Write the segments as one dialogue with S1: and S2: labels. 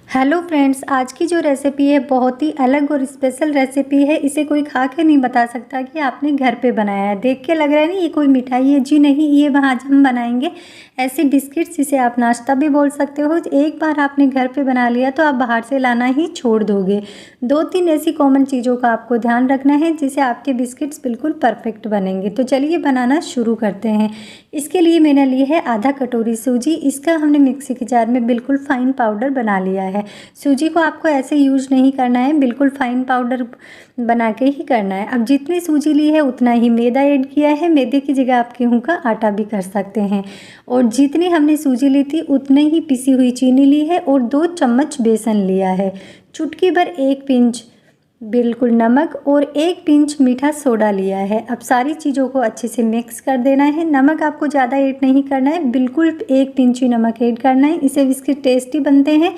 S1: Hello friends, आज की जो रेसिपी है बहुत ही अलग और स्पेशल रेसिपी है। इसे कोई खा के नहीं बता सकता कि आपने घर पे बनाया है। देख के लग रहा है ना ये कोई मिठाई है। जी नहीं, ये आज हम बनाएंगे ऐसे बिस्किट्स जिसे आप नाश्ता भी बोल सकते हो। एक बार आपने घर पे बना लिया तो आप बाहर से लाना ही छोड़ दोगे। 2-3 ऐसी कॉमन चीज़ों का आपको ध्यान रखना है जिससे आपके बिस्किट्स बिल्कुल परफेक्ट बनेंगे। तो चलिए बनाना शुरू करते हैं। इसके लिए मैंने ली है आधा कटोरी सूजी। इसका हमने मिक्सी के जार में बिल्कुल फाइन पाउडर बना लिया है। सूजी को आपको ऐसे यूज नहीं करना है, बिल्कुल फाइन पाउडर बना के ही करना है। अब जितनी सूजी ली है उतना ही मैदा ऐड किया है। मैदे की जगह आप गेहूं का आटा भी कर सकते हैं। और जितनी हमने सूजी ली थी उतने ही पिसी हुई चीनी ली है और 2 चम्मच बेसन लिया है। चुटकी भर 1 पिंच बिल्कुल नमक और 1 पिंच मीठा सोडा लिया है। अब सारी चीज़ों को अच्छे से मिक्स कर देना है। नमक आपको ज़्यादा ऐड नहीं करना है, बिल्कुल 1 पिंच ही नमक ऐड करना है, इससे इसके टेस्टी बनते हैं।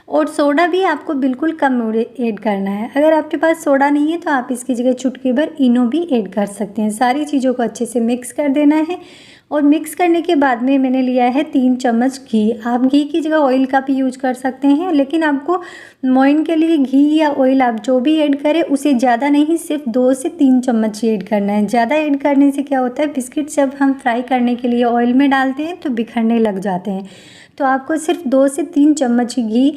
S1: और सोडा भी आपको बिल्कुल कम ऐड करना है। अगर आपके पास सोडा नहीं है तो आप इसकी जगह चुटकी भर इनो भी ऐड कर सकते हैं। सारी चीज़ों को अच्छे से मिक्स कर देना है। और मिक्स करने के बाद में मैंने लिया है 3 चम्मच घी। आप घी की जगह ऑयल का भी यूज कर सकते हैं, लेकिन आपको मोइन के लिए घी या ऑयल आप जो भी ऐड करें उसे ज़्यादा नहीं, सिर्फ 2 से 3 चम्मच ही ऐड करना है। ज़्यादा ऐड करने से क्या होता है, बिस्किट जब हम फ्राई करने के लिए ऑयल में डालते हैं तो बिखरने लग जाते हैं। तो आपको सिर्फ 2 से 3 चम्मच ही घी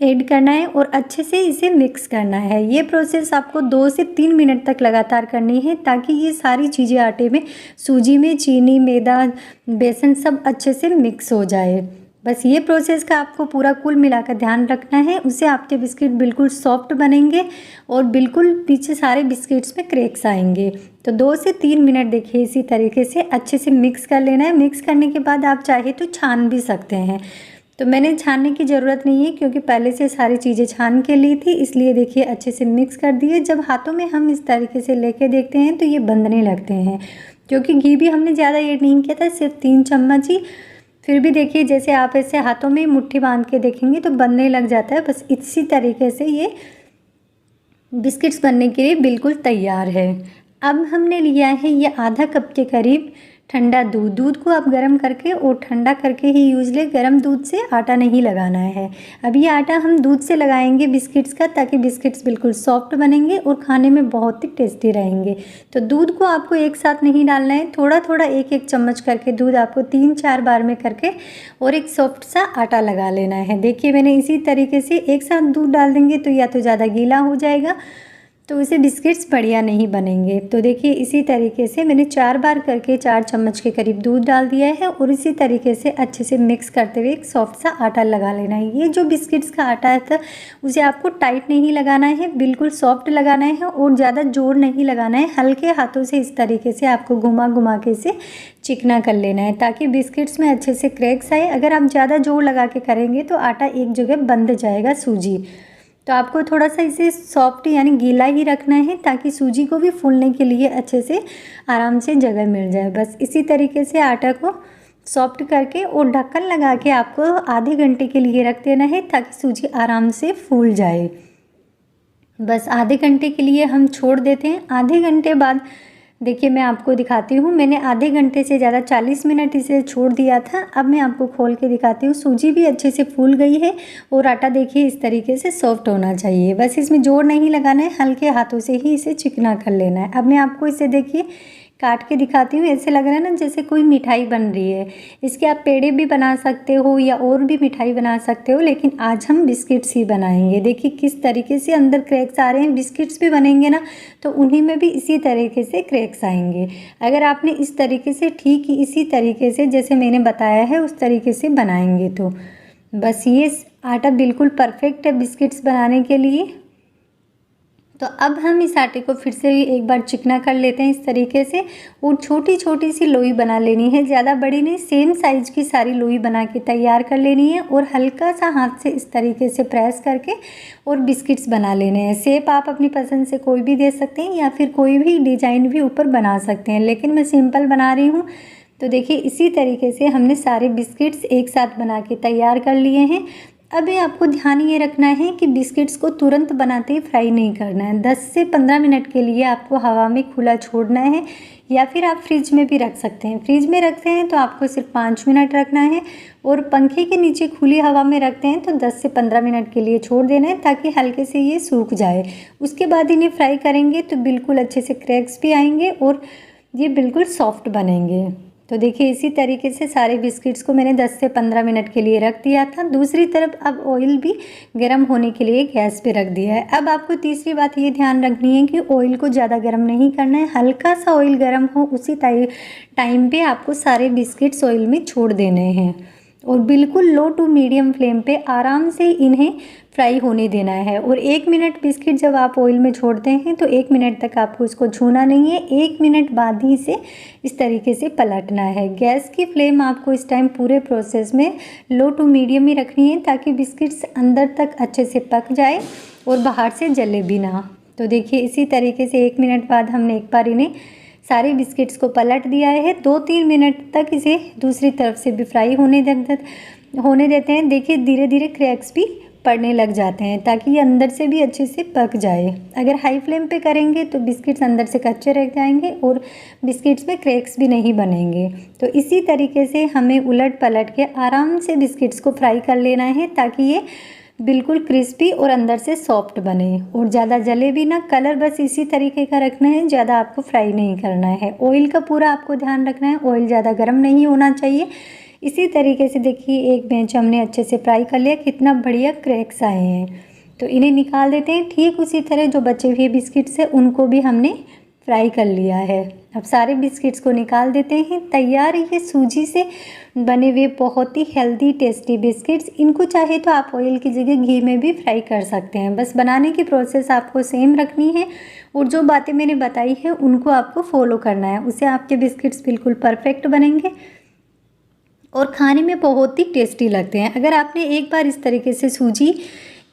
S1: ऐड करना है और अच्छे से इसे मिक्स करना है। ये प्रोसेस आपको 2 से 3 मिनट तक लगातार करनी है ताकि ये सारी चीज़ें आटे में, सूजी में, चीनी, मैदा, बेसन सब अच्छे से मिक्स हो जाए। बस ये प्रोसेस का आपको पूरा कुल मिलाकर ध्यान रखना है, उससे आपके बिस्किट बिल्कुल सॉफ्ट बनेंगे और बिल्कुल पीछे सारे बिस्किट्स में क्रैक्स आएंगे। तो 2 से 3 मिनट देखिए इसी तरीके से अच्छे से मिक्स कर लेना है। मिक्स करने के बाद आप चाहे तो छान भी सकते हैं। तो मैंने छानने की ज़रूरत नहीं है क्योंकि पहले से सारी चीज़ें छान के ली थी, इसलिए देखिए अच्छे से मिक्स कर दिए। जब हाथों में हम इस तरीके से लेके देखते हैं तो ये बंधने लगते हैं, क्योंकि घी भी हमने ज़्यादा ऐड नहीं किया था, सिर्फ 3 चम्मच ही। फिर भी देखिए जैसे आप ऐसे हाथों में मुट्ठी बांध के देखेंगे तो बनने लग जाता है। बस इसी तरीके से ये बिस्किट्स बनने के लिए बिल्कुल तैयार है। अब हमने लिया है ये आधा कप के करीब ठंडा दूध। दूध को आप गर्म करके और ठंडा करके ही यूज़ लें, गर्म दूध से आटा नहीं लगाना है। अब ये आटा हम दूध से लगाएंगे बिस्किट्स का, ताकि बिस्किट्स बिल्कुल सॉफ्ट बनेंगे और खाने में बहुत ही टेस्टी रहेंगे। तो दूध को आपको एक साथ नहीं डालना है, थोड़ा थोड़ा 1-1 चम्मच करके दूध आपको 3-4 बार में करके और एक सॉफ्ट सा आटा लगा लेना है। देखिए मैंने इसी तरीके से एक साथ दूध डाल देंगे तो या तो ज़्यादा गीला हो जाएगा, तो इसे बिस्किट्स बढ़िया नहीं बनेंगे। तो देखिए इसी तरीके से मैंने 4 बार करके 4 चम्मच के करीब दूध डाल दिया है और इसी तरीके से अच्छे से मिक्स करते हुए एक सॉफ्ट सा आटा लगा लेना है। ये जो बिस्किट्स का आटा है उसे आपको टाइट नहीं लगाना है, बिल्कुल सॉफ्ट लगाना है और ज़्यादा जोर नहीं लगाना है। हल्के हाथों से इस तरीके से आपको घुमा घुमा के इसे चिकना कर लेना है ताकि बिस्किट्स में अच्छे से क्रैक्स आए। अगर आप ज़्यादा जोर लगा के करेंगे तो आटा एक जगह बंध जाएगा सूजी। तो आपको थोड़ा सा इसे सॉफ्ट यानी गीला ही रखना है ताकि सूजी को भी फूलने के लिए अच्छे से आराम से जगह मिल जाए। बस इसी तरीके से आटा को सॉफ्ट करके और ढक्कन लगा के आपको आधे घंटे के लिए रख देना है ताकि सूजी आराम से फूल जाए। बस आधे घंटे के लिए हम छोड़ देते हैं। आधे घंटे बाद देखिए मैं आपको दिखाती हूँ। मैंने आधे घंटे से ज़्यादा 40 मिनट इसे छोड़ दिया था। अब मैं आपको खोल के दिखाती हूँ। सूजी भी अच्छे से फूल गई है और आटा देखिए इस तरीके से सॉफ्ट होना चाहिए। बस इसमें जोर नहीं लगाना है, हल्के हाथों से ही इसे चिकना कर लेना है। अब मैं आपको इसे देखिए काट के दिखाती हूँ। ऐसे लग रहा है ना जैसे कोई मिठाई बन रही है। इसके आप पेड़े भी बना सकते हो या और भी मिठाई बना सकते हो, लेकिन आज हम बिस्किट्स ही बनाएंगे। देखिए किस तरीके से अंदर क्रैक्स आ रहे हैं। बिस्किट्स भी बनेंगे ना तो उन्हीं में भी इसी तरीके से क्रैक्स आएंगे। अगर आपने इस तरीके से ठीक इसी तरीके से जैसे मैंने बताया है उस तरीके से बनाएंगे तो बस ये आटा बिल्कुल परफेक्ट है बिस्किट्स बनाने के लिए। तो अब हम इस आटे को फिर से एक बार चिकना कर लेते हैं इस तरीके से और छोटी छोटी सी लोई बना लेनी है, ज़्यादा बड़ी नहीं, सेम साइज की सारी लोई बना के तैयार कर लेनी है और हल्का सा हाथ से इस तरीके से प्रेस करके और बिस्किट्स बना लेने हैं। शेप आप अपनी पसंद से कोई भी दे सकते हैं या फिर कोई भी डिज़ाइन भी ऊपर बना सकते हैं, लेकिन मैं सिंपल बना रही हूँ। तो देखिए इसी तरीके से हमने सारे बिस्किट्स एक साथ बना के तैयार कर लिए हैं। अब ये आपको ध्यान ये रखना है कि बिस्किट्स को तुरंत बनाते ही फ्राई नहीं करना है। 10 से 15 मिनट के लिए आपको हवा में खुला छोड़ना है, या फिर आप फ्रिज में भी रख सकते हैं। फ्रिज में रखते हैं तो आपको सिर्फ 5 मिनट रखना है, और पंखे के नीचे खुली हवा में रखते हैं तो 10 से 15 मिनट के लिए छोड़ देना है, ताकि हल्के से ये सूख जाए। उसके बाद इन्हें फ्राई करेंगे तो बिल्कुल अच्छे से क्रैक्स भी आएंगे और ये बिल्कुल सॉफ्ट बनेंगे। तो देखिए इसी तरीके से सारे बिस्किट्स को मैंने 10 से 15 मिनट के लिए रख दिया था। दूसरी तरफ अब ऑयल भी गर्म होने के लिए गैस पे रख दिया है। अब आपको तीसरी बात ये ध्यान रखनी है कि ऑयल को ज़्यादा गर्म नहीं करना है, हल्का सा ऑयल गर्म हो उसी टाइम पे आपको सारे बिस्किट्स ऑयल में छोड़ देने हैं, और बिल्कुल लो टू मीडियम फ्लेम पे आराम से इन्हें फ्राई होने देना है। और 1 मिनट बिस्किट जब आप ऑयल में छोड़ते हैं तो 1 मिनट तक आपको इसको छूना नहीं है, 1 मिनट बाद ही इसे इस तरीके से पलटना है। गैस की फ्लेम आपको इस टाइम पूरे प्रोसेस में लो टू मीडियम ही रखनी है, ताकि बिस्किट्स अंदर तक अच्छे से पक जाए और बाहर से जले भी ना। तो देखिए इसी तरीके से 1 मिनट बाद हमने एक बार इन्हें सारे बिस्किट्स को पलट दिया है। 2-3 मिनट तक इसे दूसरी तरफ से भी फ्राई होने देते हैं। देखिए धीरे धीरे क्रैक्स भी पड़ने लग जाते हैं, ताकि ये अंदर से भी अच्छे से पक जाए। अगर हाई फ्लेम पे करेंगे तो बिस्किट्स अंदर से कच्चे रह जाएंगे और बिस्किट्स में क्रैक्स भी नहीं बनेंगे। तो इसी तरीके से हमें उलट पलट के आराम से बिस्किट्स को फ्राई कर लेना है, ताकि ये बिल्कुल क्रिस्पी और अंदर से सॉफ्ट बने, और ज़्यादा जले भी ना। कलर बस इसी तरीके का रखना है, ज़्यादा आपको फ्राई नहीं करना है। ऑयल का पूरा आपको ध्यान रखना है, ऑयल ज़्यादा गर्म नहीं होना चाहिए। इसी तरीके से देखिए एक बेंच हमने अच्छे से फ्राई कर लिया, कितना बढ़िया क्रैक्स आए हैं। तो इन्हें निकाल देते हैं। ठीक उसी तरह जो बचे हुए बिस्किट्स हैं उनको भी हमने फ्राई कर लिया है। अब सारे बिस्किट्स को निकाल देते हैं। तैयार ये सूजी से बने हुए बहुत ही हेल्दी टेस्टी बिस्किट्स। इनको चाहे तो आप ऑयल की जगह घी में भी फ्राई कर सकते हैं। बस बनाने की प्रोसेस आपको सेम रखनी है, और जो बातें मैंने बताई है उनको आपको फॉलो करना है, उससे आपके बिस्किट्स बिल्कुल परफेक्ट बनेंगे और खाने में बहुत ही टेस्टी लगते हैं। अगर आपने एक बार इस तरीके से सूजी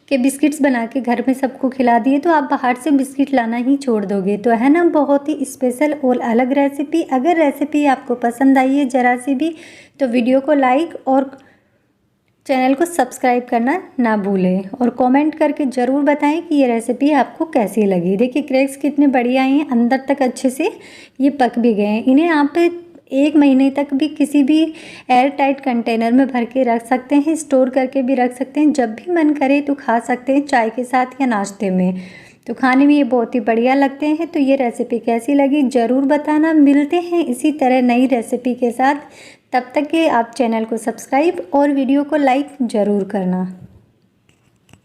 S1: के बिस्किट्स बना के घर में सबको खिला दिए तो आप बाहर से बिस्किट लाना ही छोड़ दोगे। तो है ना बहुत ही स्पेशल और अलग रेसिपी। अगर रेसिपी आपको पसंद आई है ज़रा सी भी तो वीडियो को लाइक और चैनल को सब्सक्राइब करना ना भूलें, और कमेंट करके ज़रूर बताएं कि ये रेसिपी आपको कैसी लगी। देखिए क्रैक्स कितने बढ़िया हैं, अंदर तक अच्छे से ये पक भी गए हैं। इन्हें आप 1 महीने तक भी किसी भी एयर टाइट कंटेनर में भर के रख सकते हैं, स्टोर करके भी रख सकते हैं। जब भी मन करे तो खा सकते हैं, चाय के साथ या नाश्ते में। तो खाने में ये बहुत ही बढ़िया लगते हैं। तो ये रेसिपी कैसी लगी ज़रूर बताना। मिलते हैं इसी तरह नई रेसिपी के साथ। तब तक के आप चैनल को सब्सक्राइब और वीडियो को लाइक ज़रूर करना।